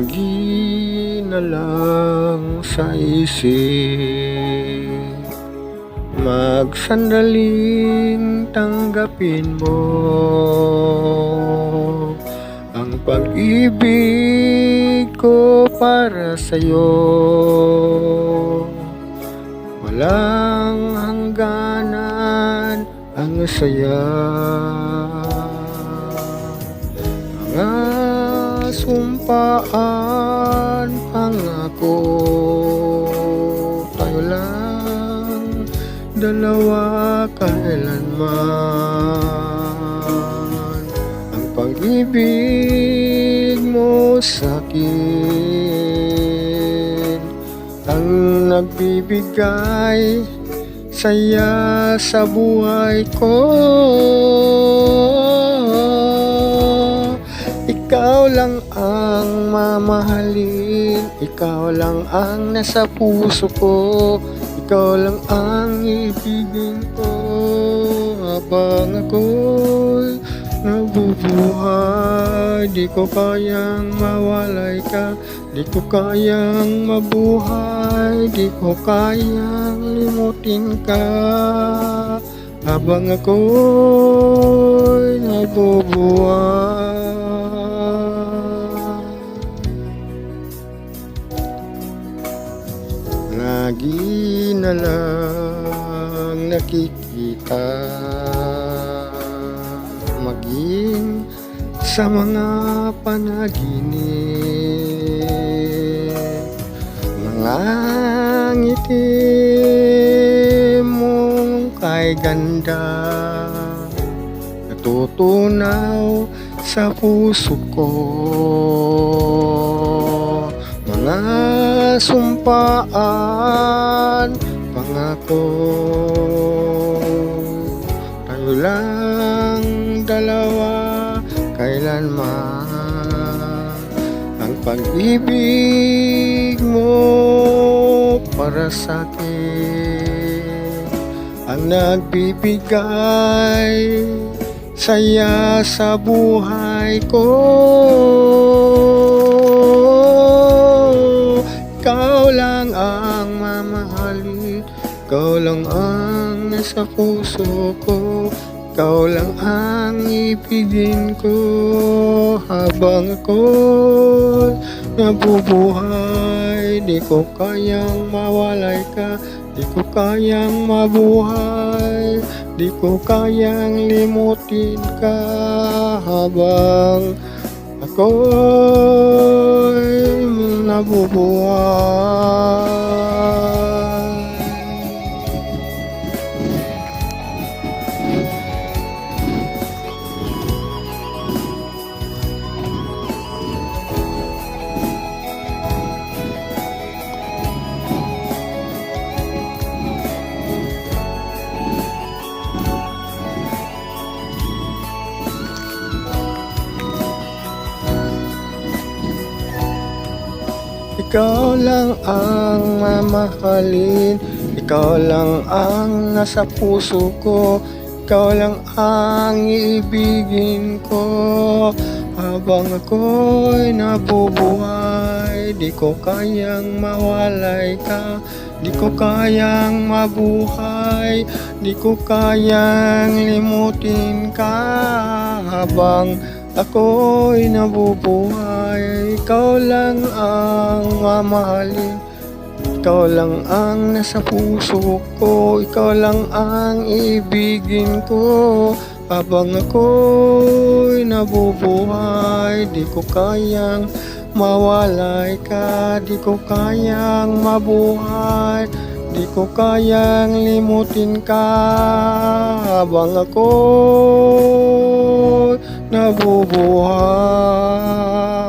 Lagi na lang sa isip, magsandaling tanggapin mo ang pag-ibig ko para sa'yo. Walang hangganan ang saya, mga sumpaan, pangako, tayo lang dalawa kailanman. Ang pag-ibig mo sa'kin ang nagbibigay saya sa buhay ko. Ikaw lang ang mamahalin, ikaw lang ang nasa puso ko, ikaw lang ang ibigin ko habang ako'y nabubuhay. Di ko kayang mawalay ka, di ko kayang mabuhay, di ko kayang limutin ka habang ako'y nabubuhay. Lagi na lang nakikita, maging sa mga panaginip, mga ngiti mong kay ganda, natutunaw sa puso ko. Mga sumpaan, pangako, tayo lang dalawa kailanman. Ang pag-ibig mo para sa'kin ang nagbibigay saya sa buhay ko. Ikaw lang ang mamahalin, ikaw lang ang nasa puso ko, ikaw lang ang ibigin ko habang ako'y nabubuhay. Di ko kayang mawalay ka, di ko kayang mabuhay, di ko kayang limutin ka habang ako'y nabubuhay. Ikaw lang ang mamahalin, ikaw lang ang nasa puso ko, ikaw lang ang ibigin ko habang ako'y nabubuhay. Di ko kayang mawalay ka, di ko kayang mabuhay, di ko kayang limutin ka habang ako'y nabubuhay. Ikaw lang ang mamahalin, ikaw lang ang nasa puso ko, ikaw lang ang ibigin ko habang ako'y nabubuhay. Di ko kayang mawalay ka, di ko kayang mabuhay, di ko kayang limutin ka habang ako'y nabubuhay.